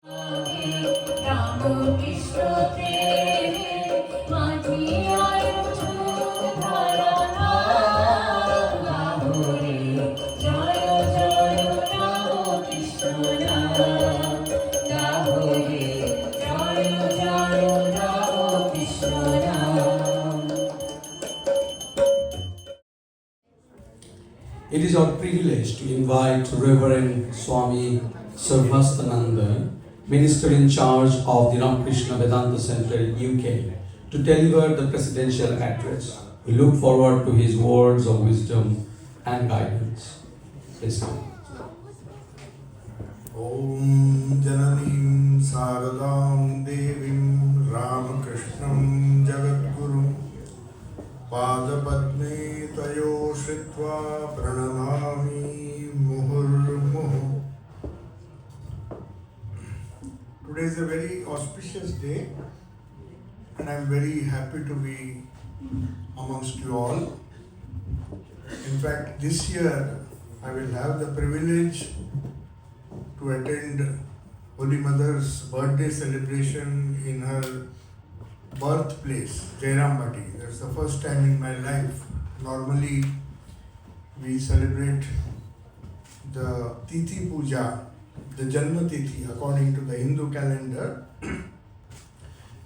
It is our privilege to invite Revered Swami Sarvasthananda, Minister in charge of the Ramakrishna Vedanta Centre, UK, to deliver the presidential address. We look forward to his words of wisdom and guidance. Please come. Om Jananim Saradam Devim Ramakrishnam Jagadguru Padapadme Tayo Shritva Pranamami Muhurmuhu. Today is a very auspicious day and I am very happy to be amongst you all. In fact, this year I will have the privilege to attend Holy Mother's birthday celebration in her birthplace, Jairambati. That's the first time in my life. Normally, we celebrate the Tithi Puja, the Janma Tithi, according to the Hindu calendar,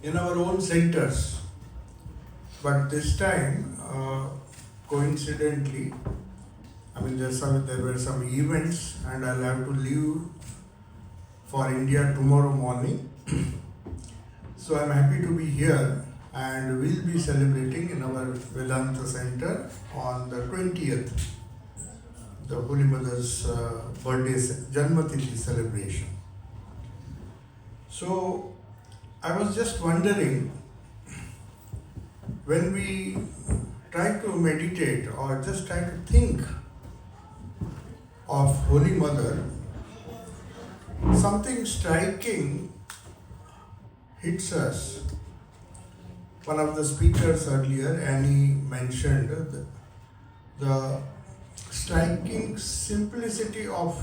in our own centers. But this time, coincidentally, there were some events and I'll have to leave for India tomorrow morning. So I'm happy to be here and we'll be celebrating in our Vedanta Center on the 20th, the Holy Mother's birthday Janmatithi celebration. So I was just wondering, when we try to meditate or just try to think of Holy Mother, something striking hits us. One of the speakers earlier, Annie, mentioned the striking simplicity of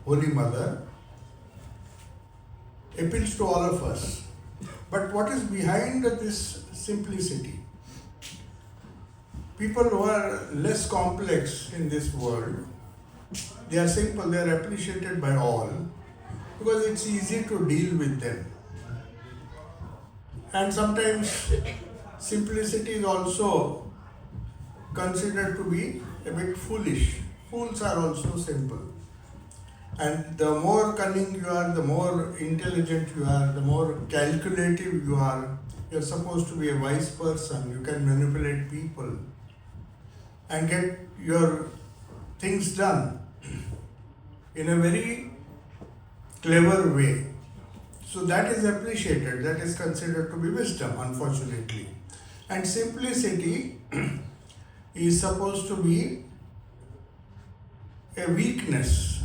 Holy Mother appeals to all of us. But what is behind this simplicity? People who are less complex in this world, they are simple, they are appreciated by all because it's easy to deal with them. And sometimes simplicity is also considered to be a bit foolish. Fools are also simple. And the more cunning you are, the more intelligent you are, the more calculative you are. You're supposed to be a wise person. You can manipulate people and get your things done in a very clever way. So that is appreciated, that is considered to be wisdom, unfortunately. And simplicity is supposed to be a weakness.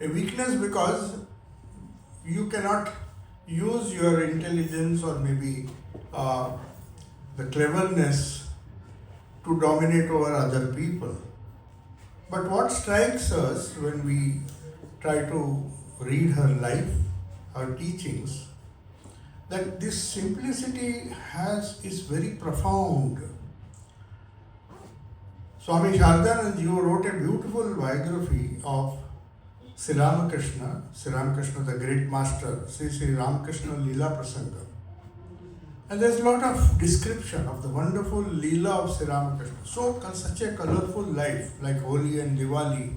A weakness because you cannot use your intelligence or maybe the cleverness to dominate over other people. But what strikes us when we try to read her life, her teachings, that this simplicity is very profound. Swami Sarvasthananda wrote a beautiful biography of Sri Ramakrishna, the great master, Sri Ramakrishna Leela Prasanga. And there's a lot of description of the wonderful Leela of Sri Ramakrishna. Such a colorful life, like Holi and Diwali.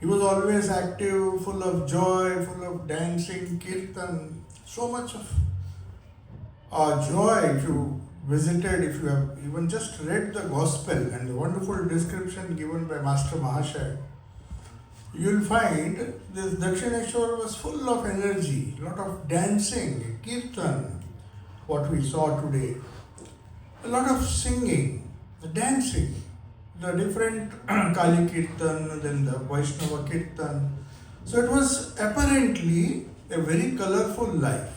He was always active, full of joy, full of dancing, kirtan, so much of joy. If you visited, if you have even just read the gospel and the wonderful description given by Master Mahashaya, you will find this Dakshineshwar was full of energy, a lot of dancing, kirtan, what we saw today, a lot of singing, the dancing, the different Kali Kirtan, then the Vaishnava Kirtan. So it was apparently a very colorful life.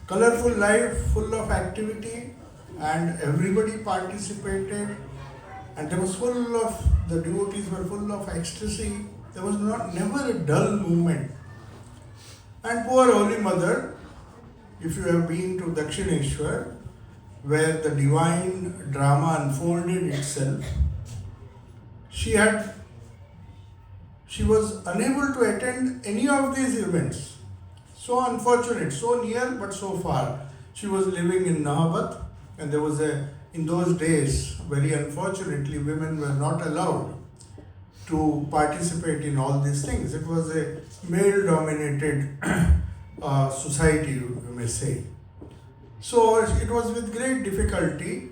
Colorful life, full of activity, and everybody participated, and there was the devotees were full of ecstasy, There was never a dull moment. And poor Holy Mother, if you have been to Dakshineshwar, where the divine drama unfolded itself, she was unable to attend any of these events. So unfortunate, so near but so far. She was living in Nahabat, and there was in those days, very unfortunately, women were not allowed to participate in all these things. It was a male-dominated society, you may say. So it was with great difficulty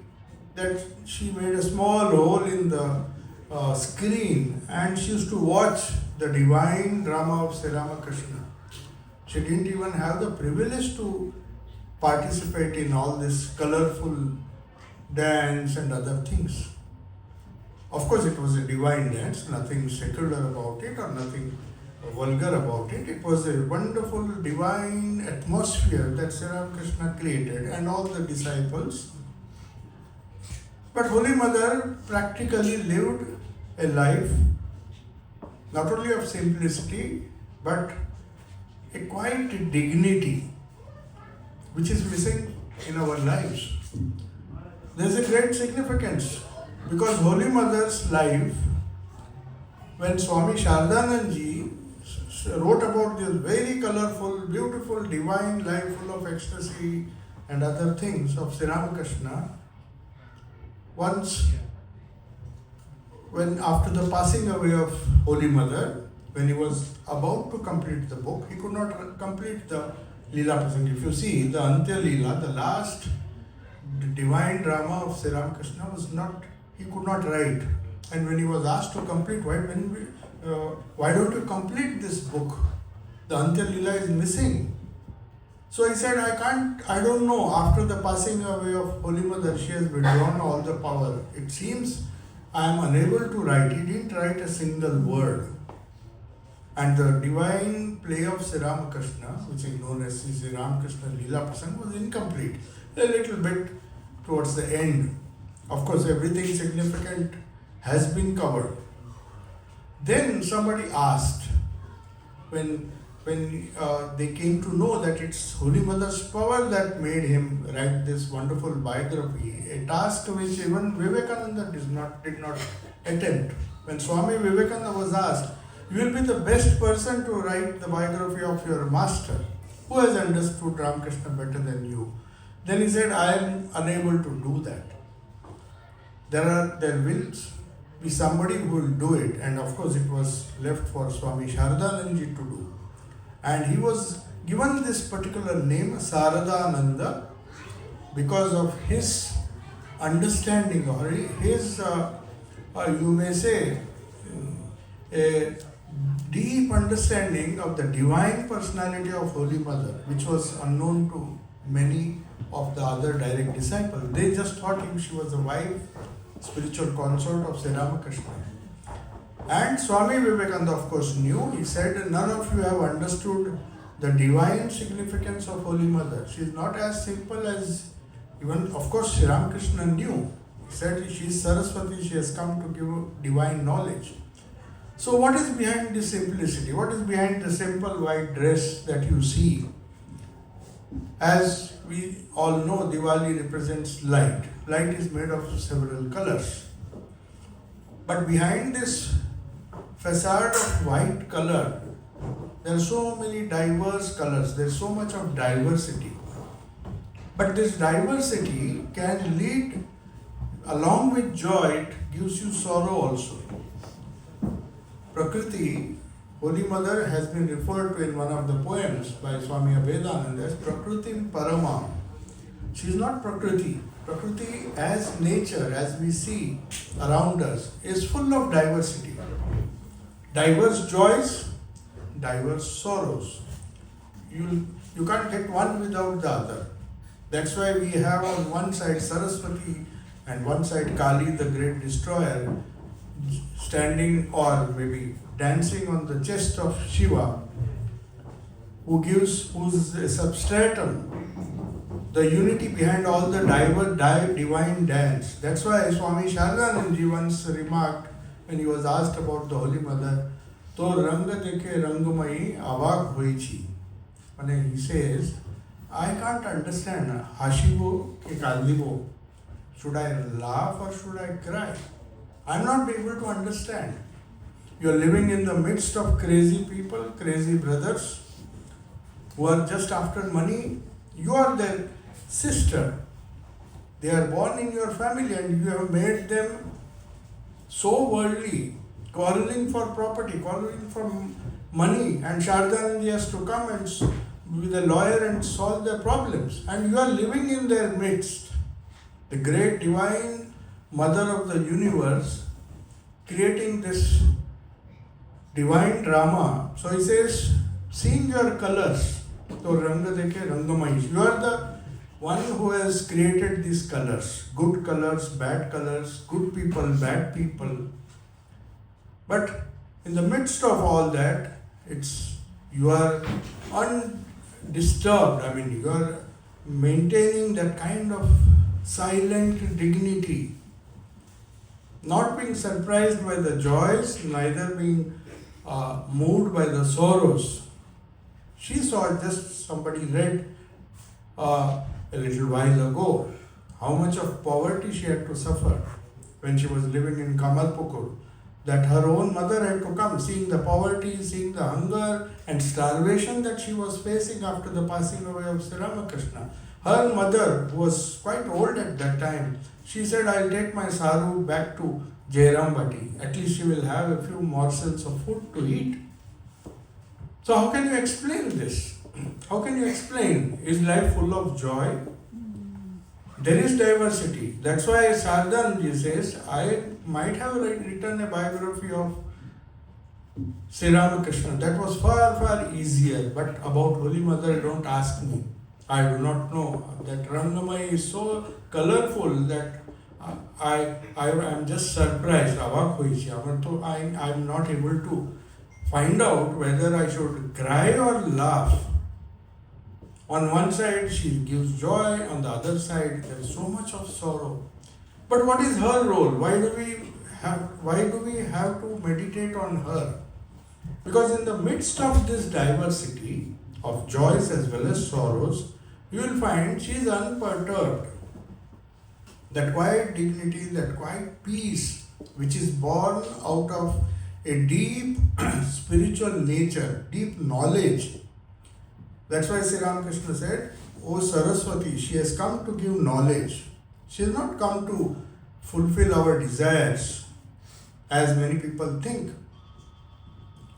that she made a small hole in the screen, and she used to watch the divine drama of Sri Ramakrishna. She didn't even have the privilege to participate in all this colorful dance and other things. Of course, it was a divine dance, nothing secular about it or nothing vulgar about it. It was a wonderful divine atmosphere that Sri Ramakrishna created and all the disciples. But Holy Mother practically lived a life not only of simplicity but a quiet dignity which is missing in our lives. There is a great significance because Holy Mother's life, when Swami Sarvasthananda wrote about this very colorful, beautiful, divine life full of ecstasy and other things of Sri Ramakrishna, once, when after the passing away of Holy Mother, when he was about to complete the book, he could not complete the Leela Prasanga. If you see the Antya Leela, the last divine drama of Sri Ramakrishna he could not write. And when he was asked to complete, why don't you complete this book? The Antya Leela is missing. So he said, I don't know, after the passing away of Holy Mother, she has withdrawn all the power. It seems I am unable to write. He didn't write a single word. And the divine play of Sri Ramakrishna, which is known as Sri Ramakrishna Leela Prasanga, was incomplete. A little bit towards the end. Of course, everything significant has been covered. Then somebody asked, when they came to know that it's Holy Mother's power that made him write this wonderful biography, a task which even Vivekananda did not attempt. When Swami Vivekananda was asked, you will be the best person to write the biography of your master, who has understood Ramakrishna better than you. Then he said, I am unable to do that. There will be somebody who will do it, and of course it was left for Swami Sarvasthananda to do. And he was given this particular name, Saradananda, because of his understanding or his, you may say, a deep understanding of the divine personality of Holy Mother, which was unknown to many of the other direct disciples. They just thought she was the wife, spiritual consort of Sri Ramakrishna. And Swami Vivekananda, of course, knew. He said, none of you have understood the divine significance of Holy Mother. She is not as simple as even, of course, Sri Ramakrishna knew. He said, she is Saraswati, she has come to give divine knowledge. So what is behind this simplicity? What is behind the simple white dress that you see? As we all know, Diwali represents light. Light is made of several colors. But behind this facade of white color, there are so many diverse colors. There is so much of diversity. But this diversity can lead, along with joy, it gives you sorrow also. Prakriti, Holy Mother, has been referred to in one of the poems by Swami Abhedananda as Prakritim Paramam. She is not Prakriti. Prakriti as nature, as we see around us, is full of diversity. Diverse joys, diverse sorrows. You can't get one without the other. That's why we have on one side Saraswati and one side Kali, the great destroyer, standing or maybe dancing on the chest of Shiva, who's a substratum, the unity behind all the divine dance. That's why Swami Sarvasthananda once remarked when he was asked about the Holy Mother, तो रंग देखे रंगमयी अवाक होईची. And he says, I can't understand. Hashibo ke kandibo. Should I laugh or should I cry? I'm not able to understand. You're living in the midst of crazy people, crazy brothers who are just after money. You are their sister. They are born in your family and you have made them so worldly, quarreling for property, quarreling for money, and Shardanji has to come and with a lawyer and solve their problems. And you are living in their midst. The great divine mother of the universe creating this divine drama. So he says, seeing your colors, so Ranga Dekhe Rangamayi, you are the one who has created these colors, good colors, bad colors, good people, bad people. But in the midst of all that, you are undisturbed. I mean, you are maintaining that kind of silent dignity, not being surprised by the joys, neither being moved by the sorrows. She saw, just somebody read a little while ago, how much of poverty she had to suffer when she was living in Kamalpukur. That her own mother had to come, seeing the poverty, seeing the hunger and starvation that she was facing after the passing away of Sri Ramakrishna. Her mother, who was quite old at that time, she said, I'll take my Saru back to Jairambati. At least she will have a few morsels of food to eat. So how can you explain this? How can you explain? Is life full of joy? There is diversity. That's why Sardanji says, I might have written a biography of Sri Ramakrishna. That was far, far easier. But about Holy Mother, don't ask me. I do not know. That Rangamai is so colorful that I am just surprised. I am not able to find out whether I should cry or laugh. On one side she gives joy, on the other side there is so much of sorrow. But what is her role? Why do we have to meditate on her? Because in the midst of this diversity of joys as well as sorrows, you will find she is unperturbed. That quiet dignity, that quiet peace, which is born out of a deep spiritual nature, deep knowledge. That's why Sri Ramakrishna said, O Saraswati, she has come to give knowledge. She has not come to fulfill our desires, as many people think.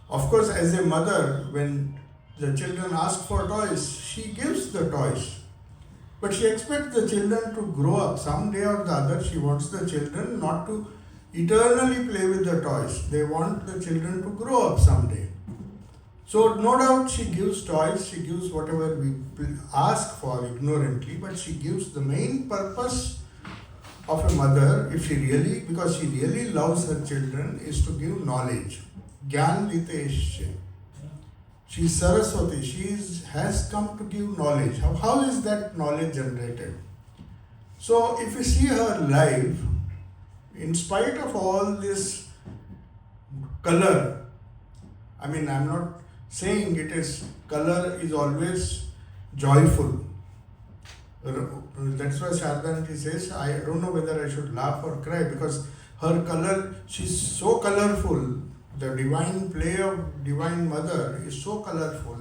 Of course, as a mother, when the children ask for toys, she gives the toys. But she expects the children to grow up. Someday or the other, she wants the children not to eternally play with the toys. They want the children to grow up someday. So no doubt she gives toys, she gives whatever we ask for ignorantly, but she gives the main purpose of a mother, because she really loves her children, is to give knowledge. Gyan Viteshya. She is Saraswati, has come to give knowledge. How is that knowledge generated? So if you see her life, in spite of all this color, I mean, I'm not saying color is always joyful. That's why Shardanji says, I don't know whether I should laugh or cry, because her color, she's so colorful. The divine play of Divine Mother is so colorful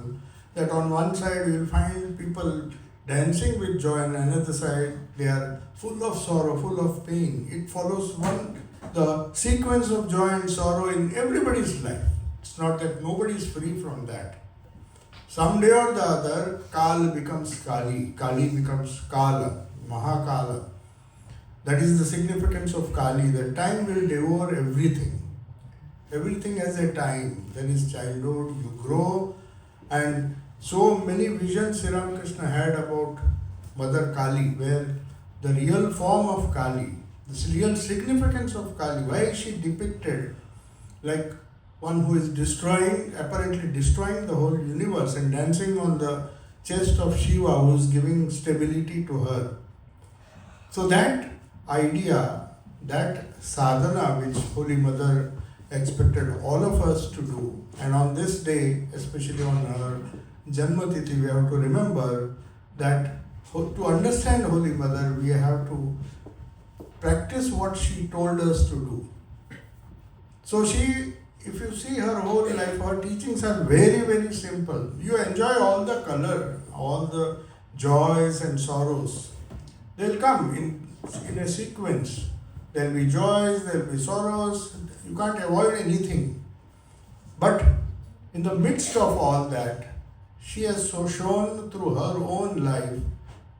that on one side you will find people dancing with joy, and on another side they are full of sorrow, full of pain. It follows the sequence of joy and sorrow in everybody's life. It's not that nobody is free from that. Someday or the other, Kal becomes Kali, Kali becomes Kala, Mahakala. That is the significance of Kali. The time will devour everything. Everything has a time. There is childhood, you grow, and so many visions Sri Ramakrishna had about Mother Kali, where the real form of Kali, the real significance of Kali, why is she depicted like one who is apparently destroying the whole universe and dancing on the chest of Shiva, who is giving stability to her. So that idea, that sadhana which Holy Mother expected all of us to do. And on this day, especially on her Janmatithi, we have to remember that to understand Holy Mother, we have to practice what she told us to do. So if you see her whole life, her teachings are very, very simple. You enjoy all the color, all the joys and sorrows. They'll come in a sequence. There'll be joys, there'll be sorrows. You can't avoid anything. But in the midst of all that, she has so shown through her own life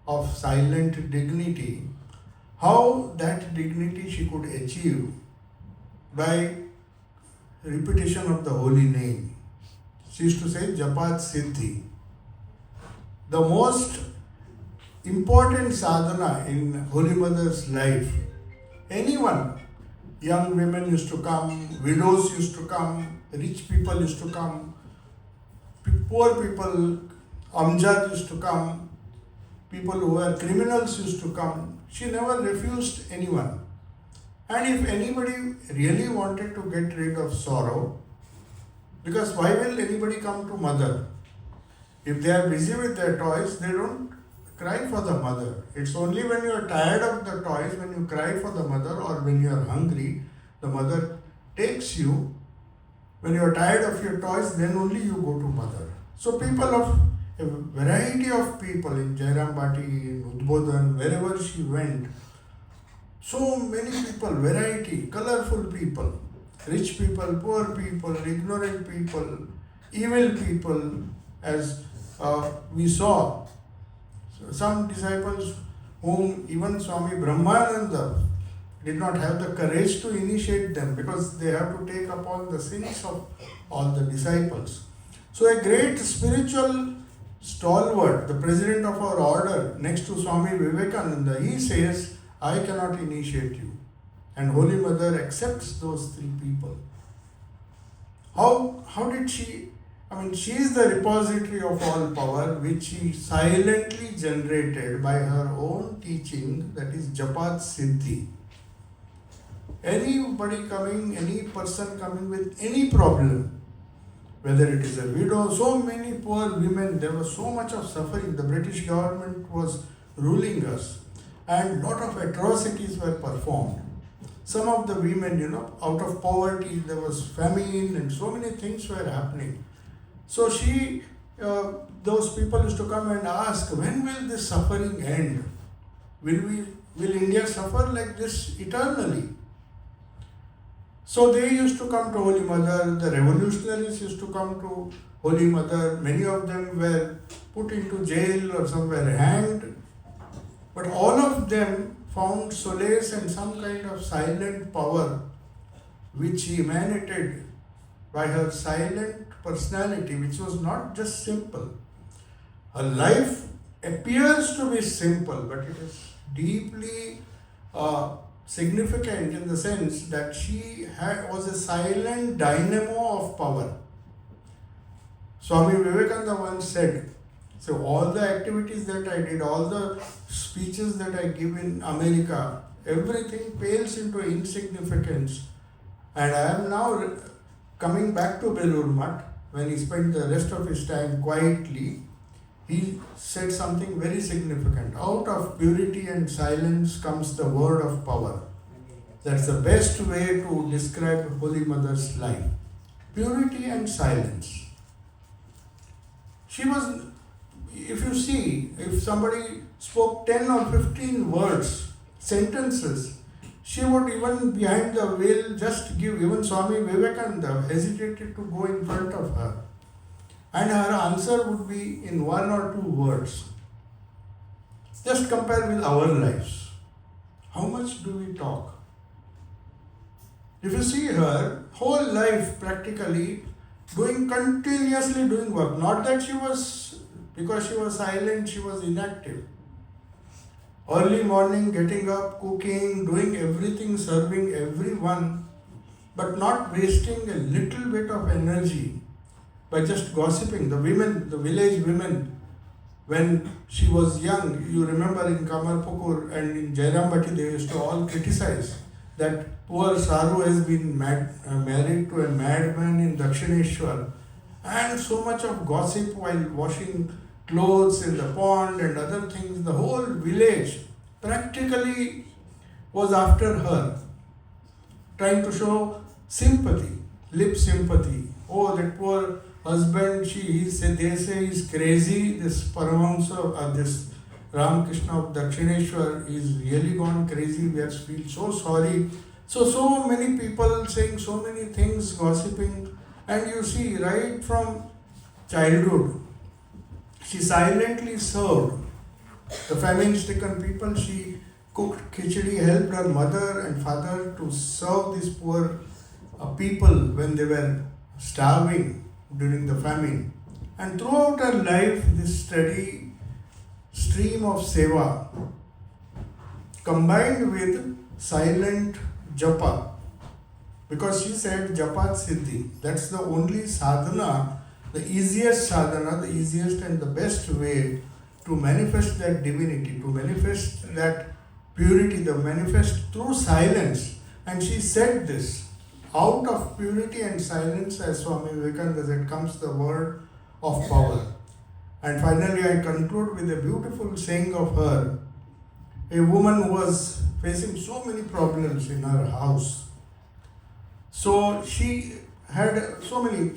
of silent dignity how that dignity she could achieve by repetition of the holy name. She used to say Japat Siddhi. The most important sadhana in Holy Mother's life. Anyone, young women used to come, widows used to come, rich people used to come, poor people, Amjad used to come, people who were criminals used to come. She never refused anyone. And if anybody really wanted to get rid of sorrow, because why will anybody come to mother? If they are busy with their toys, they don't cry for the mother. It's only when you are tired of the toys, when you cry for the mother, or when you are hungry, the mother takes you. When you are tired of your toys, then only you go to mother. So people of a variety of people in Jairam Bati, in Udbodhan, wherever she went, so many people, variety, colorful people, rich people, poor people, ignorant people, evil people, as we saw. Some disciples whom even Swami Brahmananda did not have the courage to initiate them because they have to take upon the sins of all the disciples. So a great spiritual stalwart, the president of our order, next to Swami Vivekananda, he says, I cannot initiate you. And Holy Mother accepts those three people. How did she? She is the repository of all power which she silently generated by her own teaching, that is Japat Siddhi. Anybody coming, any person coming with any problem, whether it is a widow, so many poor women, there was so much of suffering. The British government was ruling us and lot of atrocities were performed. Some of the women, out of poverty, there was famine and so many things were happening. So those people used to come and ask, when will this suffering end? Will India suffer like this eternally? So they used to come to Holy Mother, the revolutionaries used to come to Holy Mother, many of them were put into jail or some were hanged, but all of them found solace and some kind of silent power which emanated by her silent personality, which was not just simple. Her life appears to be simple, but it is deeply significant in the sense that she was a silent dynamo of power. Swami Vivekananda once said, so all the activities that I did, all the speeches that I give in America, everything pales into insignificance. And I am now coming back to Belur Mutt. When he spent the rest of his time quietly, he said something very significant. Out of purity and silence comes the word of power. That's the best way to describe Holy Mother's life. Purity and silence. She was, if you see, if somebody spoke 10 or 15 words, sentences, she would even behind the veil just give, even Swami Vivekananda hesitated to go in front of her. And her answer would be in 1 or 2 words. Just compare with our lives. How much do we talk? If you see her whole life practically continuously doing work. Not that because she was silent, she was inactive. Early morning, getting up, cooking, doing everything, serving everyone, but not wasting a little bit of energy by just gossiping. The women, the village women, when she was young, you remember in Kamarpukur and in Jairambati, they used to all criticize. that poor Saru has been married to a madman in Dakshineshwar, and so much of gossip while washing clothes in the pond and other things. The whole village practically was after her, trying to show sympathy, lip sympathy. Oh, that poor husband, they say he's crazy. This Paramahamsa, this Ramakrishna of Dakshineshwar is really gone crazy. We feel so sorry. So many people saying so many things, gossiping. And you see, right from childhood, she silently served the famine-stricken people. She cooked khichdi, helped her mother and father to serve these poor people when they were starving during the famine. And throughout her life, this steady stream of seva combined with silent japa, because she said japat siddhi, that's the only sadhana, the easiest sadhana, the easiest and the best way to manifest that divinity, to manifest that purity, the manifest through silence. And she said this, out of purity and silence, as Swami Vivekananda said, comes the word of power. And finally I conclude with a beautiful saying of her, a woman who was facing so many problems in her house. So she had so many,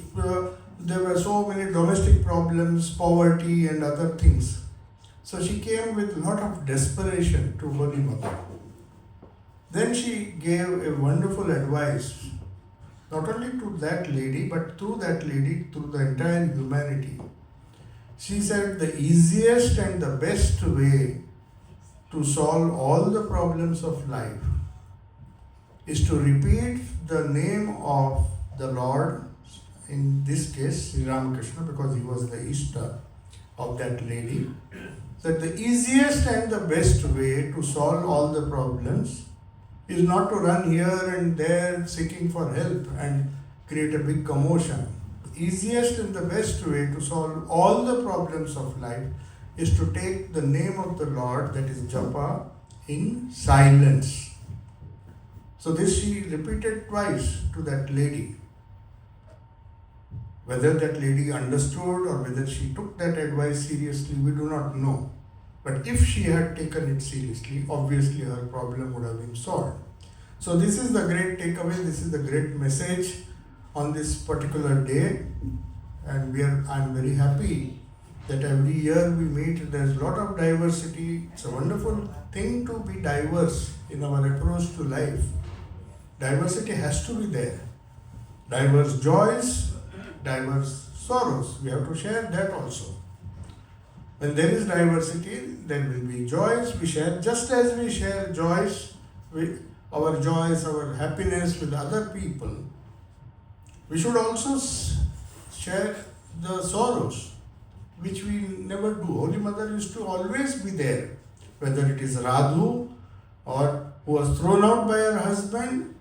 there were so many domestic problems, poverty and other things. So she came with a lot of desperation to Holy Mother. Then she gave a wonderful advice, not only to that lady, but through that lady, to the entire humanity. She said the easiest and the best way to solve all the problems of life is to repeat the name of the Lord, in this case Sri Ramakrishna, because he was the Ishta of that lady. That the easiest and the best way to solve all the problems is not to run here and there seeking for help and create a big commotion. The easiest and the best way to solve all the problems of life is to take the name of the Lord, that is japa, in silence. So this she repeated twice to that lady. Whether that lady understood or whether she took that advice seriously, we do not know. But if she had taken it seriously, obviously her problem would have been solved. So this is the great takeaway, this is the great message on this particular day. And I'm very happy that every year we meet, there's a lot of diversity. It's a wonderful thing to be diverse in our approach to life. Diversity has to be there. Diverse joys, diverse sorrows. We have to share that also. When there is diversity, there will be joys we share, just as we share joys, our happiness with other people. We should also share the sorrows, which we never do. Holy Mother used to always be there, whether it is Radhu or who was thrown out by her husband.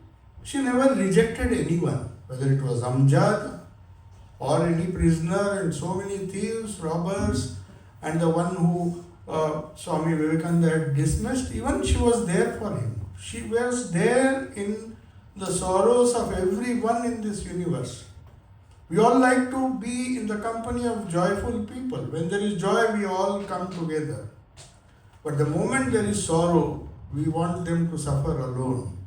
She never rejected anyone, whether it was Amjad or any prisoner and so many thieves, robbers, and the one who Swami Vivekananda had dismissed. Even she was there for him. She was there in the sorrows of everyone in this universe. We all like to be in the company of joyful people. When there is joy, we all come together. But the moment there is sorrow, we want them to suffer alone.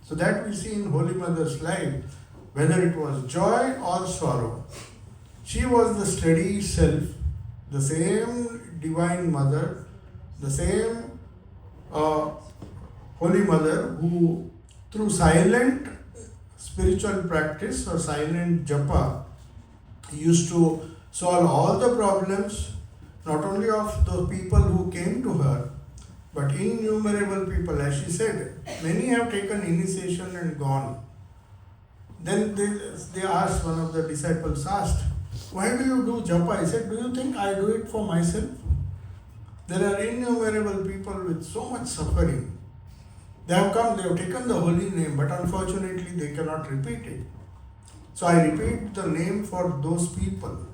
So that we see in Holy Mother's life, whether it was joy or sorrow. She was the steady self, the same Divine Mother, the same Holy Mother who through silent spiritual practice or silent japa used to solve all the problems, not only of the people who came to her, but innumerable people. As she said, many have taken initiation and gone. Then they asked, one of the disciples asked, why do you do japa? He said, do you think I do it for myself? There are innumerable people with so much suffering. They have come, they have taken the holy name, but unfortunately they cannot repeat it. So I repeat the name for those people.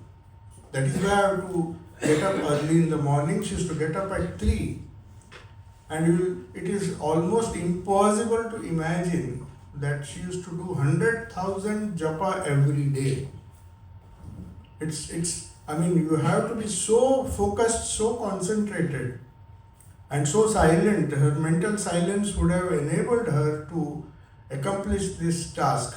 That is why I have to get up early in the morning. She used to get up at 3. And it is almost impossible to imagine that she used to do 100,000 japa every day. You have to be so focused, so concentrated, and so silent. Her mental silence would have enabled her to accomplish this task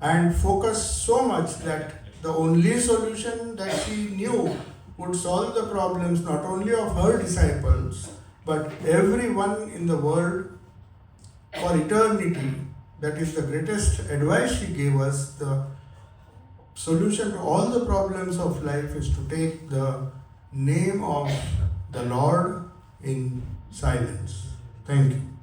and focus so much that the only solution that she knew would solve the problems not only of her disciples but everyone in the world for eternity. That is the greatest advice she gave us. The solution to all the problems of life is to take the name of the Lord in silence. Thank you.